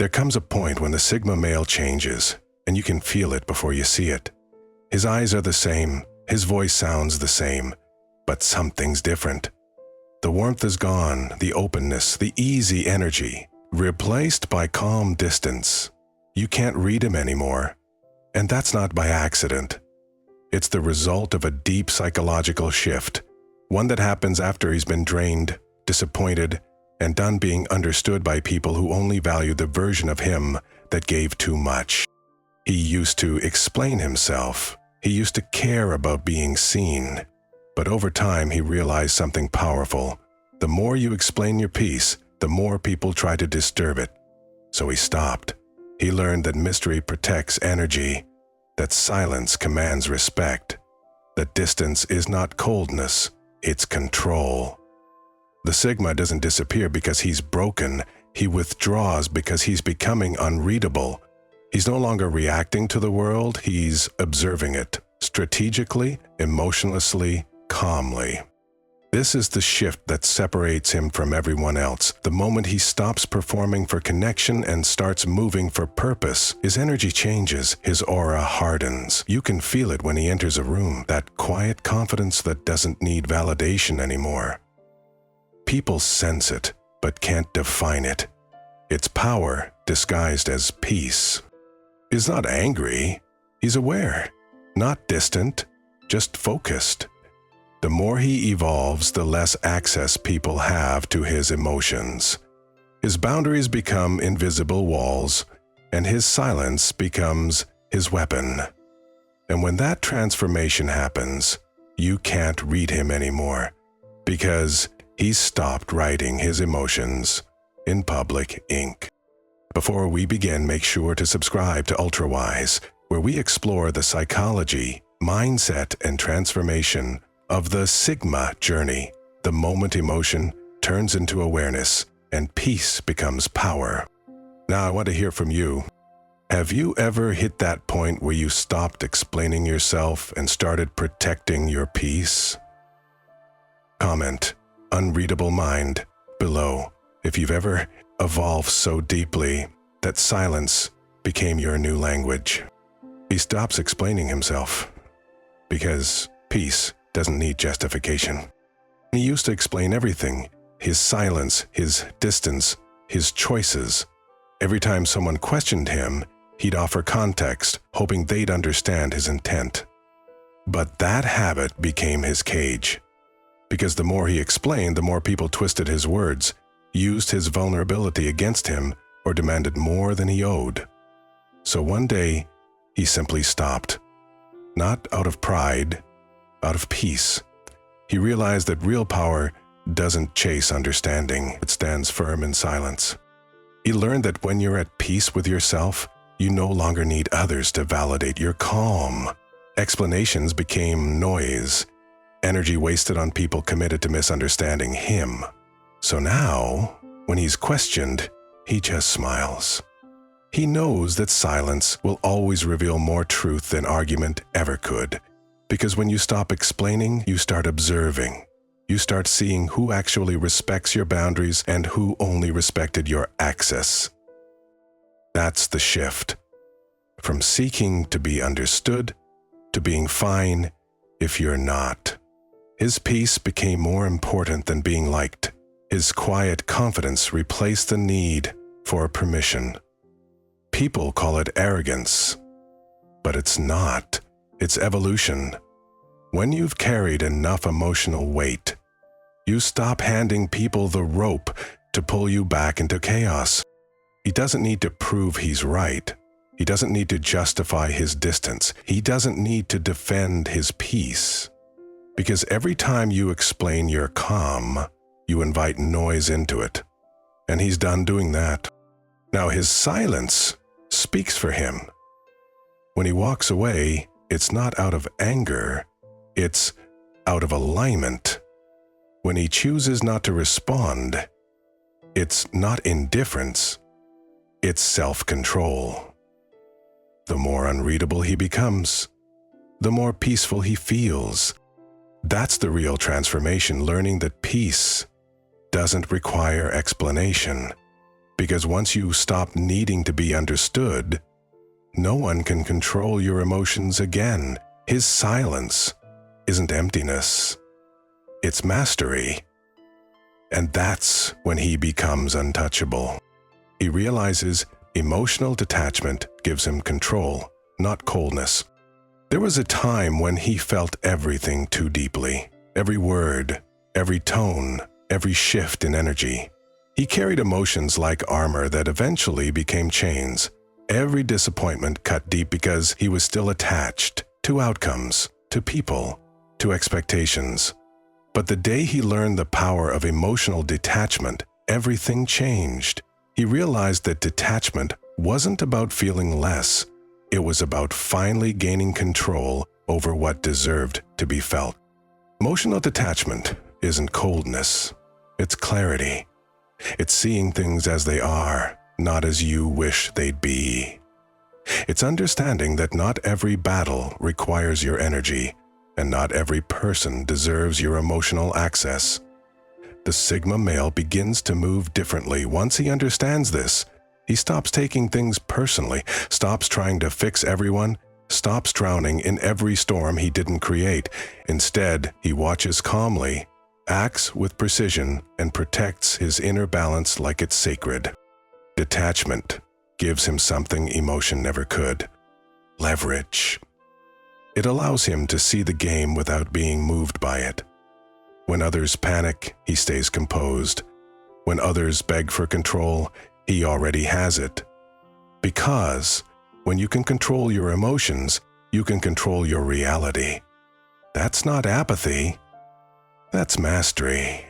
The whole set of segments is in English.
There comes a point when the Sigma male changes, and you can feel it before you see it. His eyes are the same, his voice sounds the same, but something's different. The warmth is gone, the openness, the easy energy, replaced by calm distance. You can't read him anymore. And that's not by accident. It's the result of a deep psychological shift, one that happens after he's been drained, disappointed, and done being understood by people who only value the version of him that gave too much. He used to explain himself. He used to care about being seen. But over time, he realized something powerful. The more you explain your piece, the more people try to disturb it. So he stopped. He learned that mystery protects energy, that silence commands respect, that distance is not coldness, it's control. The Sigma doesn't disappear because he's broken. He withdraws because he's becoming unreadable. He's no longer reacting to the world, he's observing it, strategically, emotionlessly, calmly. This is the shift that separates him from everyone else. The moment he stops performing for connection and starts moving for purpose, his energy changes, his aura hardens. You can feel it when he enters a room, that quiet confidence that doesn't need validation anymore. People sense it, but can't define it. It's power disguised as peace. He's not angry, he's aware, not distant, just focused. The more he evolves, the less access people have to his emotions. His boundaries become invisible walls, and his silence becomes his weapon. And when that transformation happens, you can't read him anymore, because he's stopped writing his emotions in public ink. Before we begin, make sure to subscribe to UltraWise, where we explore the psychology, mindset, and transformation of the Sigma journey, the moment emotion turns into awareness and peace becomes power. Now I want to hear from you. Have you ever hit that point where you stopped explaining yourself and started protecting your peace? Comment, unreadable mind, below if you've ever evolved so deeply that silence became your new language. He stops explaining himself because peace doesn't need justification. He used to explain everything, his silence, his distance, his choices. Every time someone questioned him, he'd offer context, hoping they'd understand his intent. But that habit became his cage, because the more he explained, the more people twisted his words, used his vulnerability against him, or demanded more than he owed. So one day, he simply stopped. Not out of pride, out of peace. He realized that real power doesn't chase understanding, it stands firm in silence. He learned that when you're at peace with yourself, you no longer need others to validate your calm. Explanations became noise, energy wasted on people committed to misunderstanding him. So now, when he's questioned, he just smiles. He knows that silence will always reveal more truth than argument ever could. Because when you stop explaining, you start observing. You start seeing who actually respects your boundaries and who only respected your access. That's the shift. From seeking to be understood to being fine if you're not. His peace became more important than being liked. His quiet confidence replaced the need for permission. People call it arrogance, but it's not. It's evolution. When you've carried enough emotional weight, you stop handing people the rope to pull you back into chaos. He doesn't need to prove he's right. He doesn't need to justify his distance. He doesn't need to defend his peace. Because every time you explain your calm, you invite noise into it. And he's done doing that. Now his silence speaks for him. When he walks away, it's not out of anger, it's out of alignment. When he chooses not to respond, it's not indifference, it's self-control. The more unreadable he becomes, the more peaceful he feels. That's the real transformation, learning that peace doesn't require explanation. Because once you stop needing to be understood, no one can control your emotions again. His silence isn't emptiness, it's mastery. And that's when he becomes untouchable. He realizes emotional detachment gives him control, not coldness. There was a time when he felt everything too deeply. Every word, every tone, every shift in energy. He carried emotions like armor that eventually became chains. Every disappointment cut deep because he was still attached to outcomes, to people, to expectations. But the day he learned the power of emotional detachment, everything changed. He realized that detachment wasn't about feeling less. It was about finally gaining control over what deserved to be felt. Emotional detachment isn't coldness, it's clarity. It's seeing things as they are, not as you wish they'd be. It's understanding that not every battle requires your energy, and not every person deserves your emotional access. The Sigma male begins to move differently. Once he understands this, he stops taking things personally, stops trying to fix everyone, stops drowning in every storm he didn't create. Instead, he watches calmly, acts with precision, and protects his inner balance like it's sacred. Detachment gives him something emotion never could: leverage. It allows him to see the game without being moved by it. When others panic, he stays composed. When others beg for control, he already has it. Because when you can control your emotions, you can control your reality. That's not apathy. That's mastery.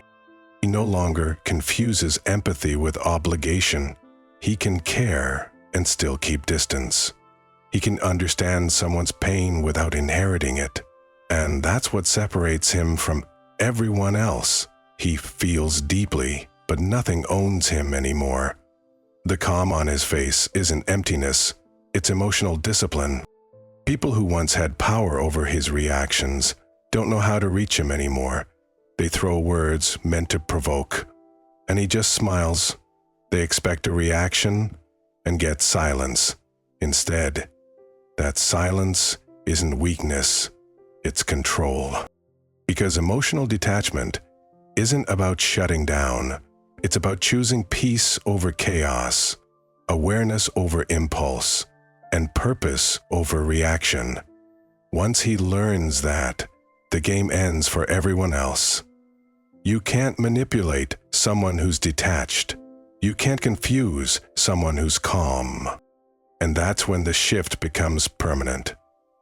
He no longer confuses empathy with obligation. He can care and still keep distance. He can understand someone's pain without inheriting it. And that's what separates him from everyone else. He feels deeply, but nothing owns him anymore. The calm on his face isn't emptiness, it's emotional discipline. People who once had power over his reactions don't know how to reach him anymore. They throw words meant to provoke, and he just smiles. They expect a reaction and get silence. Instead, that silence isn't weakness, it's control. Because emotional detachment isn't about shutting down. It's about choosing peace over chaos, awareness over impulse, and purpose over reaction. Once he learns that, the game ends for everyone else. You can't manipulate someone who's detached. You can't confuse someone who's calm. And that's when the shift becomes permanent.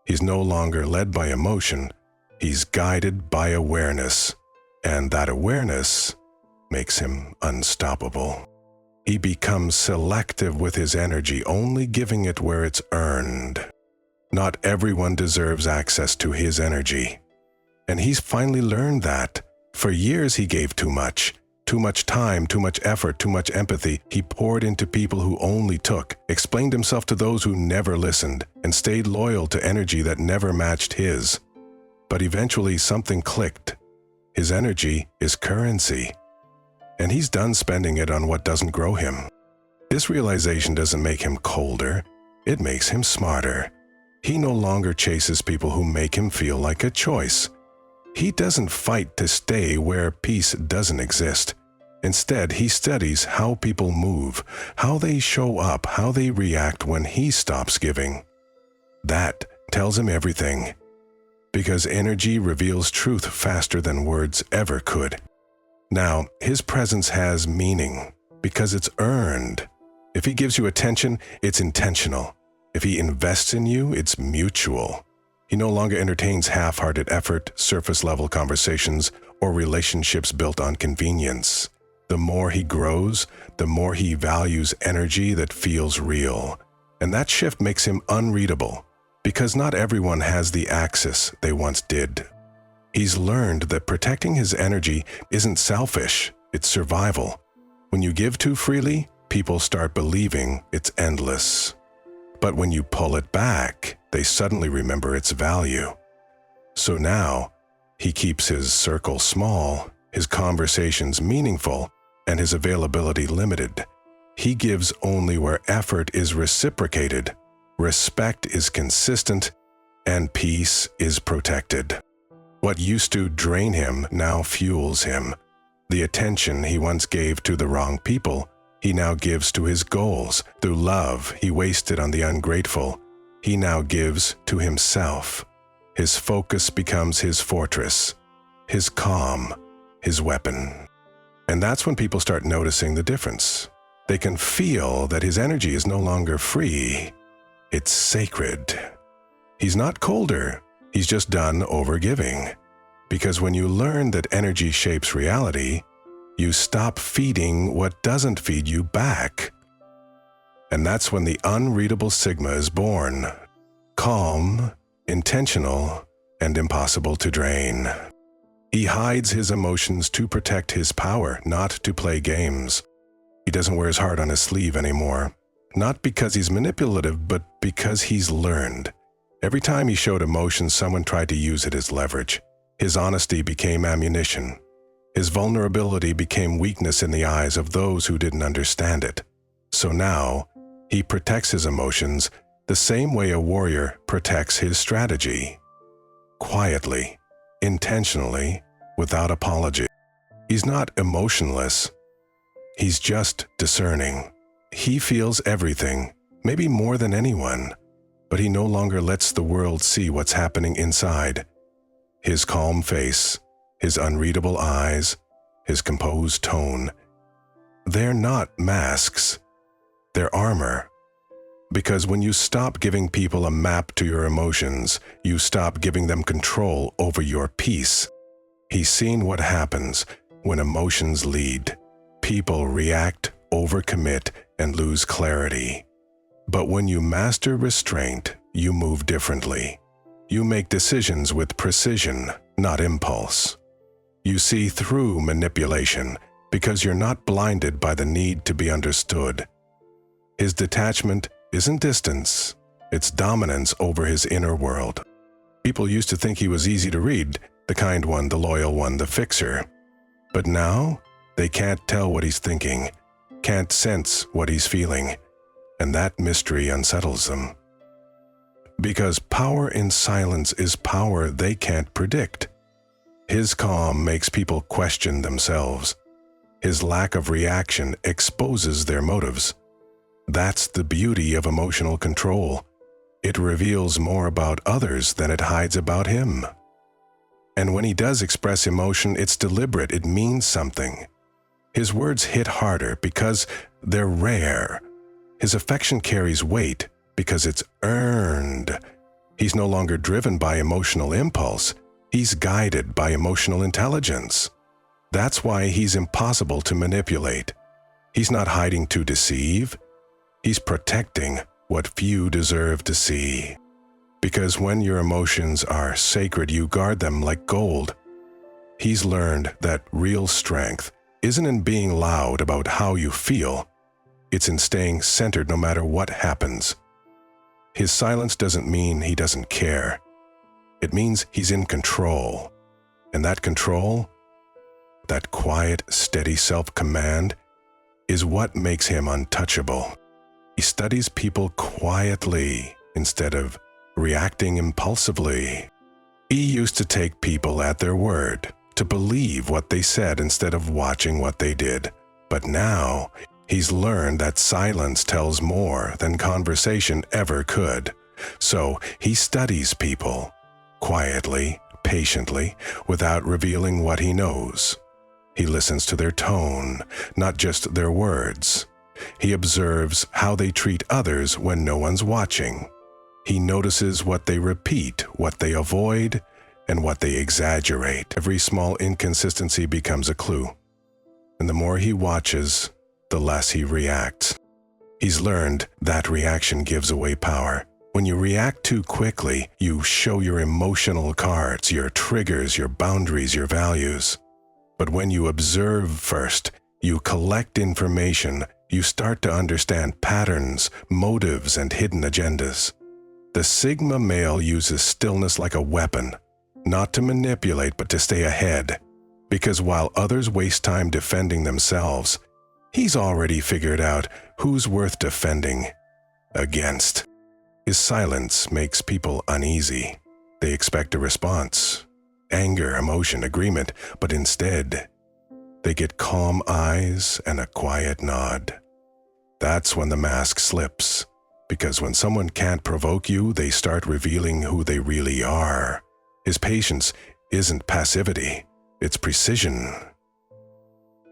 He's no longer led by emotion. He's guided by awareness. And that awareness makes him unstoppable. He becomes selective with his energy, only giving it where it's earned. Not everyone deserves access to his energy. And he's finally learned that. For years he gave too much time, too much effort, too much empathy. He poured into people who only took, explained himself to those who never listened, and stayed loyal to energy that never matched his. But eventually something clicked. His energy is currency, and he's done spending it on what doesn't grow him. This realization doesn't make him colder, it makes him smarter. He no longer chases people who make him feel like a choice. He doesn't fight to stay where peace doesn't exist. Instead, he studies how people move, how they show up, how they react when he stops giving. That tells him everything. Because energy reveals truth faster than words ever could. Now, his presence has meaning because it's earned. If he gives you attention, it's intentional. If he invests in you, it's mutual. He no longer entertains half-hearted effort, surface-level conversations, or relationships built on convenience. The more he grows, the more he values energy that feels real. And that shift makes him unreadable, because not everyone has the access they once did. He's learned that protecting his energy isn't selfish, it's survival. When you give too freely, people start believing it's endless. But when you pull it back, they suddenly remember its value. So now, he keeps his circle small, his conversations meaningful, and his availability limited. He gives only where effort is reciprocated, respect is consistent, and peace is protected. What used to drain him now fuels him. The attention he once gave to the wrong people, he now gives to his goals. Through love he wasted on the ungrateful, he now gives to himself. His focus becomes his fortress, his calm, his weapon. And that's when people start noticing the difference. They can feel that his energy is no longer free, it's sacred. He's not colder, he's just done overgiving. Because when you learn that energy shapes reality, you stop feeding what doesn't feed you back. And that's when the unreadable Sigma is born. Calm, intentional, and impossible to drain. He hides his emotions to protect his power, not to play games. He doesn't wear his heart on his sleeve anymore. Not because he's manipulative, but because he's learned. Every time he showed emotion, someone tried to use it as leverage. His honesty became ammunition. His vulnerability became weakness in the eyes of those who didn't understand it. So now, he protects his emotions the same way a warrior protects his strategy. Quietly, intentionally, without apology. He's not emotionless. He's just discerning. He feels everything, maybe more than anyone, but he no longer lets the world see what's happening inside. His calm face, his unreadable eyes, his composed tone, they're not masks, they're armor. Because when you stop giving people a map to your emotions, you stop giving them control over your peace. He's seen what happens when emotions lead. People react, overcommit, and lose clarity. But when you master restraint, you move differently. You make decisions with precision, not impulse. You see through manipulation because you're not blinded by the need to be understood. His detachment isn't distance, it's dominance over his inner world. People used to think he was easy to read, the kind one, the loyal one, the fixer. But now, they can't tell what he's thinking, can't sense what he's feeling, and that mystery unsettles them. Because power in silence is power they can't predict. His calm makes people question themselves. His lack of reaction exposes their motives. That's the beauty of emotional control. It reveals more about others than it hides about him. And when he does express emotion, it's deliberate, it means something. His words hit harder because they're rare. His affection carries weight because it's earned. He's no longer driven by emotional impulse. He's guided by emotional intelligence. That's why he's impossible to manipulate. He's not hiding to deceive. He's protecting what few deserve to see. Because when your emotions are sacred, you guard them like gold. He's learned that real strength isn't in being loud about how you feel. It's in staying centered no matter what happens. His silence doesn't mean he doesn't care. It means he's in control. And that control, that quiet, steady self-command, is what makes him untouchable. He studies people quietly instead of reacting impulsively. He used to take people at their word, to believe what they said instead of watching what they did. But now, he's learned that silence tells more than conversation ever could. So he studies people, quietly, patiently, without revealing what he knows. He listens to their tone, not just their words. He observes how they treat others when no one's watching. He notices what they repeat, what they avoid, and what they exaggerate. Every small inconsistency becomes a clue. And the more he watches, the less he reacts. He's learned that reaction gives away power. When you react too quickly, you show your emotional cards, your triggers, your boundaries, your values. But when you observe first, you collect information, you start to understand patterns, motives, and hidden agendas. The Sigma male uses stillness like a weapon, not to manipulate but to stay ahead. Because while others waste time defending themselves, He's already figured out who's worth defending against. His silence makes people uneasy. They expect a response, anger, emotion, agreement, but instead, they get calm eyes and a quiet nod. That's when the mask slips, because when someone can't provoke you, they start revealing who they really are. His patience isn't passivity, it's precision.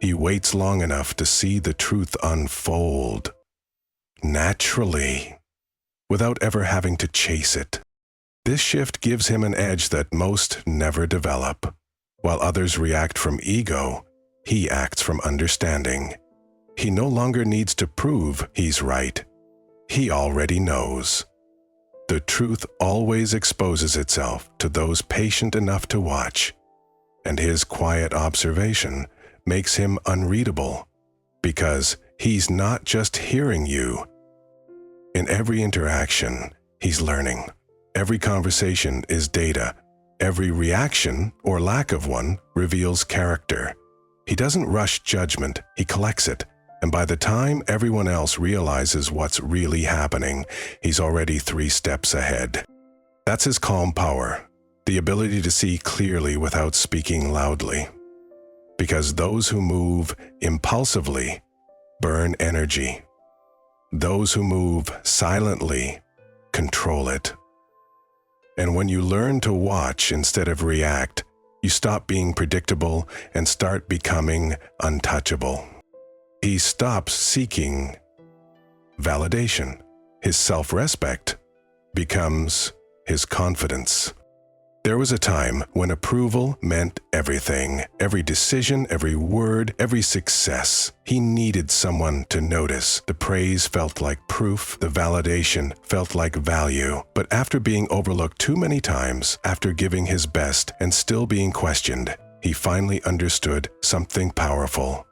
He waits long enough to see the truth unfold, naturally, without ever having to chase it. This shift gives him an edge that most never develop. While others react from ego, he acts from understanding. He no longer needs to prove he's right. He already knows. The truth always exposes itself to those patient enough to watch, and his quiet observation makes him unreadable, because he's not just hearing you. In every interaction, he's learning. Every conversation is data. Every reaction, or lack of one, reveals character. He doesn't rush judgment, he collects it. And by the time everyone else realizes what's really happening, he's already 3 steps ahead. That's his calm power, the ability to see clearly without speaking loudly. Because those who move impulsively burn energy. Those who move silently control it. And when you learn to watch instead of react, you stop being predictable and start becoming untouchable. He stops seeking validation. His self-respect becomes his confidence. There was a time when approval meant everything, every decision, every word, every success. He needed someone to notice. The praise felt like proof, the validation felt like value. But after being overlooked too many times, after giving his best and still being questioned, he finally understood something powerful.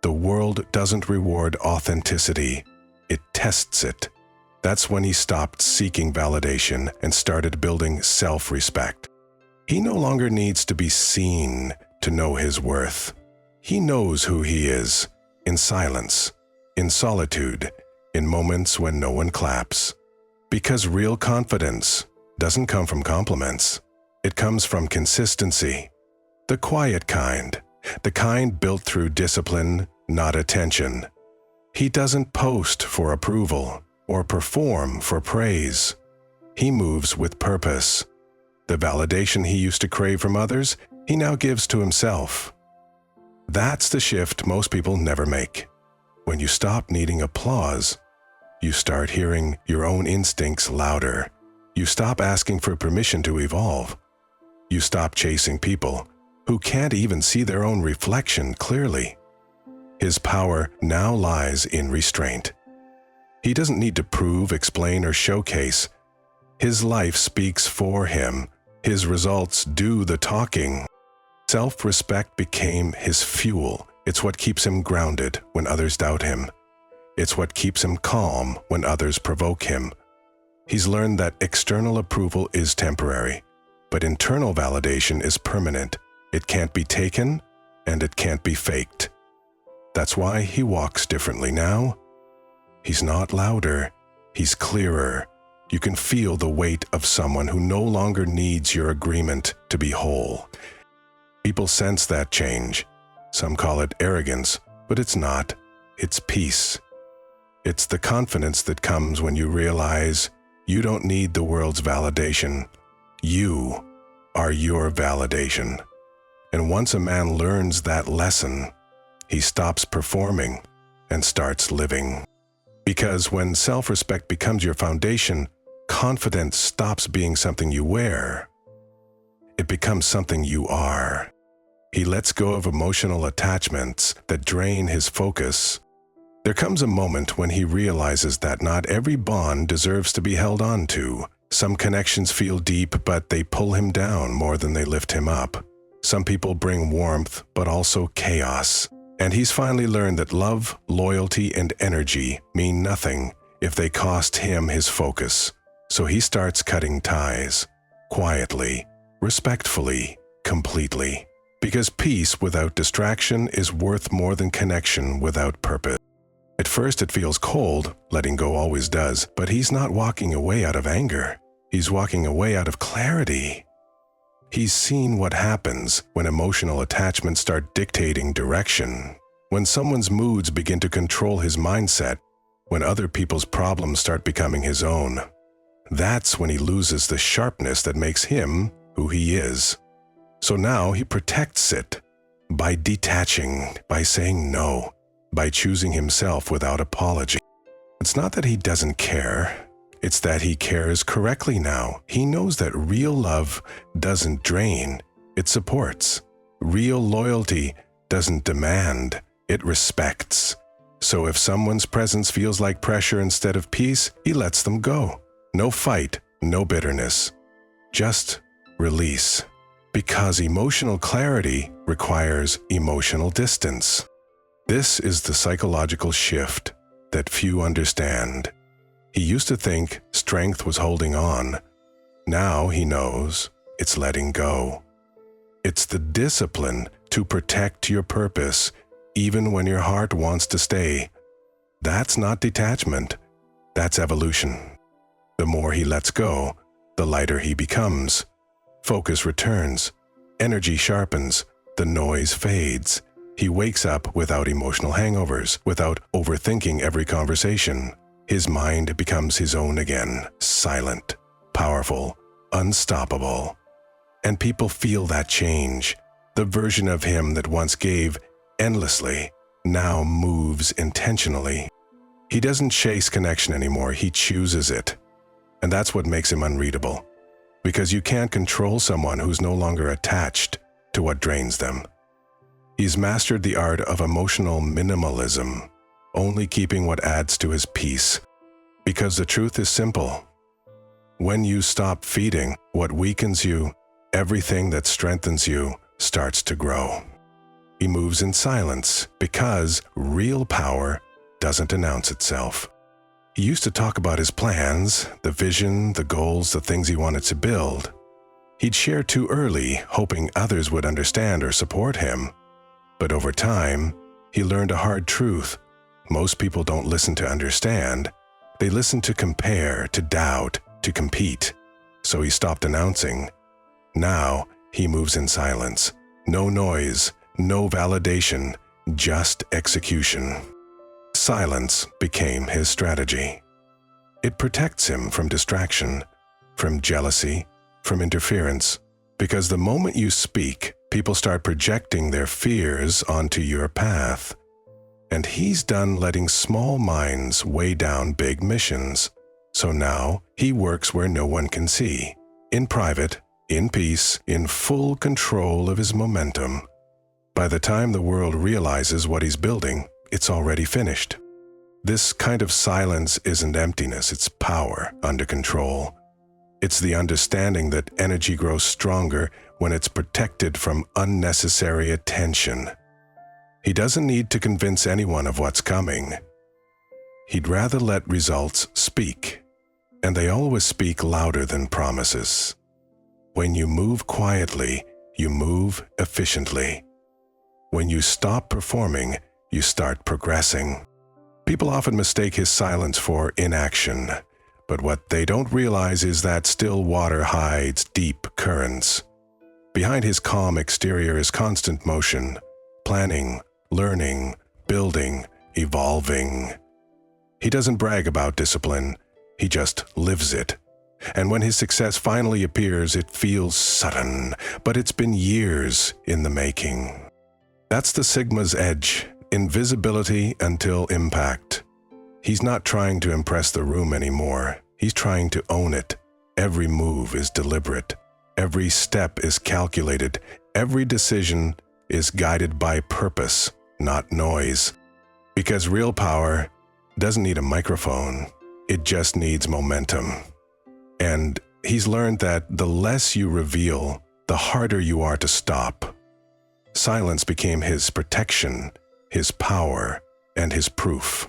The world doesn't reward authenticity, it tests it. That's when he stopped seeking validation and started building self-respect. He no longer needs to be seen to know his worth. He knows who he is, in silence, in solitude, in moments when no one claps. Because real confidence doesn't come from compliments. It comes from consistency. The quiet kind, the kind built through discipline, not attention. He doesn't post for approval or perform for praise. He moves with purpose. The validation he used to crave from others, he now gives to himself. That's the shift most people never make. When you stop needing applause, you start hearing your own instincts louder. You stop asking for permission to evolve. You stop chasing people who can't even see their own reflection clearly. His power now lies in restraint. He doesn't need to prove, explain, or showcase. His life speaks for him. His results do the talking. Self-respect became his fuel. It's what keeps him grounded when others doubt him. It's what keeps him calm when others provoke him. He's learned that external approval is temporary, but internal validation is permanent. It can't be taken, and it can't be faked. That's why he walks differently now. He's not louder, he's clearer. You can feel the weight of someone who no longer needs your agreement to be whole. People sense that change. Some call it arrogance, but it's not. It's peace. It's the confidence that comes when you realize you don't need the world's validation. You are your validation. And once a man learns that lesson, he stops performing and starts living. Because when self-respect becomes your foundation, confidence stops being something you wear. It becomes something you are. He lets go of emotional attachments that drain his focus. There comes a moment when he realizes that not every bond deserves to be held on to. Some connections feel deep, but they pull him down more than they lift him up. Some people bring warmth, but also chaos. And he's finally learned that love, loyalty, and energy mean nothing if they cost him his focus. So he starts cutting ties, quietly, respectfully, completely. Because peace without distraction is worth more than connection without purpose. At first it feels cold, letting go always does, but he's not walking away out of anger. He's walking away out of clarity. He's seen what happens when emotional attachments start dictating direction, when someone's moods begin to control his mindset, when other people's problems start becoming his own. That's when he loses the sharpness that makes him who he is. So now he protects it by detaching, by saying no, by choosing himself without apology. It's not that he doesn't care. It's that he cares correctly now. He knows that real love doesn't drain, it supports. Real loyalty doesn't demand, it respects. So if someone's presence feels like pressure instead of peace, he lets them go. No fight, no bitterness. Just release. Because emotional clarity requires emotional distance. This is the psychological shift that few understand. He used to think strength was holding on. Now he knows it's letting go. It's the discipline to protect your purpose, even when your heart wants to stay. That's not detachment. That's evolution. The more he lets go, the lighter he becomes. Focus returns. Energy sharpens. The noise fades. He wakes up without emotional hangovers, without overthinking every conversation. His mind becomes his own again, silent, powerful, unstoppable. And people feel that change. The version of him that once gave endlessly now moves intentionally. He doesn't chase connection anymore, he chooses it. And that's what makes him unreadable. Because you can't control someone who's no longer attached to what drains them. He's mastered the art of emotional minimalism, only keeping what adds to his peace. Because the truth is simple. When you stop feeding what weakens you, everything that strengthens you starts to grow. He moves in silence because real power doesn't announce itself. He used to talk about his plans, the vision, the goals, the things he wanted to build. He'd share too early, hoping others would understand or support him. But over time, he learned a hard truth. Most people don't listen to understand. They listen to compare, to doubt, to compete. So he stopped announcing. Now, he moves in silence. No noise, no validation, just execution. Silence became his strategy. It protects him from distraction, from jealousy, from interference. Because the moment you speak, people start projecting their fears onto your path. And he's done letting small minds weigh down big missions. So now he works where no one can see. In private, in peace, in full control of his momentum. By the time the world realizes what he's building, it's already finished. This kind of silence isn't emptiness, it's power under control. It's the understanding that energy grows stronger when it's protected from unnecessary attention. He doesn't need to convince anyone of what's coming. He'd rather let results speak, and they always speak louder than promises. When you move quietly, you move efficiently. When you stop performing, you start progressing. People often mistake his silence for inaction, but what they don't realize is that still water hides deep currents. Behind his calm exterior is constant motion, planning, learning, building, evolving. He doesn't brag about discipline, he just lives it. And when his success finally appears, it feels sudden, but it's been years in the making. That's the Sigma's edge, invisibility until impact. He's not trying to impress the room anymore. He's trying to own it. Every move is deliberate. Every step is calculated. Every decision is guided by purpose, not noise. Because real power doesn't need a microphone. It just needs momentum. And he's learned that the less you reveal, the harder you are to stop. Silence became his protection, his power, and his proof.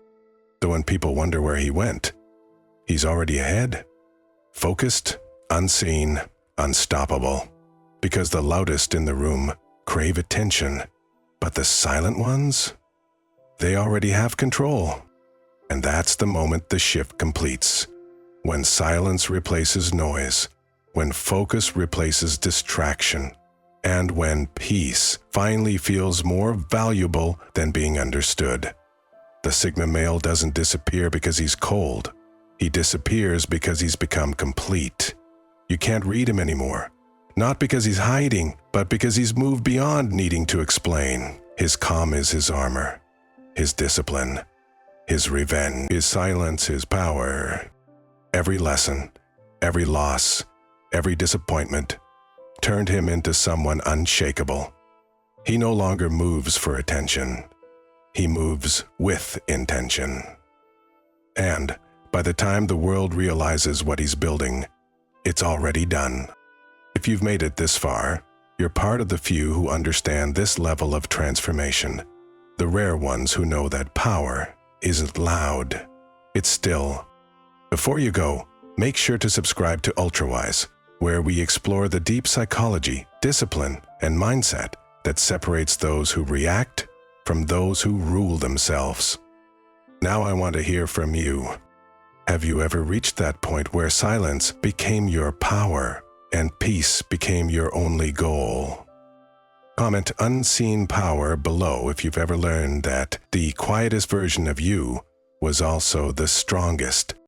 So when people wonder where he went, he's already ahead. Focused, unseen, unstoppable. Because the loudest in the room crave attention, but the silent ones? They already have control. And that's the moment the shift completes. When silence replaces noise, when focus replaces distraction, and when peace finally feels more valuable than being understood. The Sigma male doesn't disappear because he's cold. He disappears because he's become complete. You can't read him anymore. Not because he's hiding, but because he's moved beyond needing to explain. His calm is his armor, his discipline, his revenge, his silence, his power. Every lesson, every loss, every disappointment turned him into someone unshakable. He no longer moves for attention. He moves with intention. And by the time the world realizes what he's building, it's already done. If you've made it this far, you're part of the few who understand this level of transformation. The rare ones who know that power isn't loud, it's still. Before you go, make sure to subscribe to Ultrawise, where we explore the deep psychology, discipline, and mindset that separates those who react from those who rule themselves. Now I want to hear from you. Have you ever reached that point where silence became your power and peace became your only goal? Comment unseen power below if you've ever learned that the quietest version of you was also the strongest.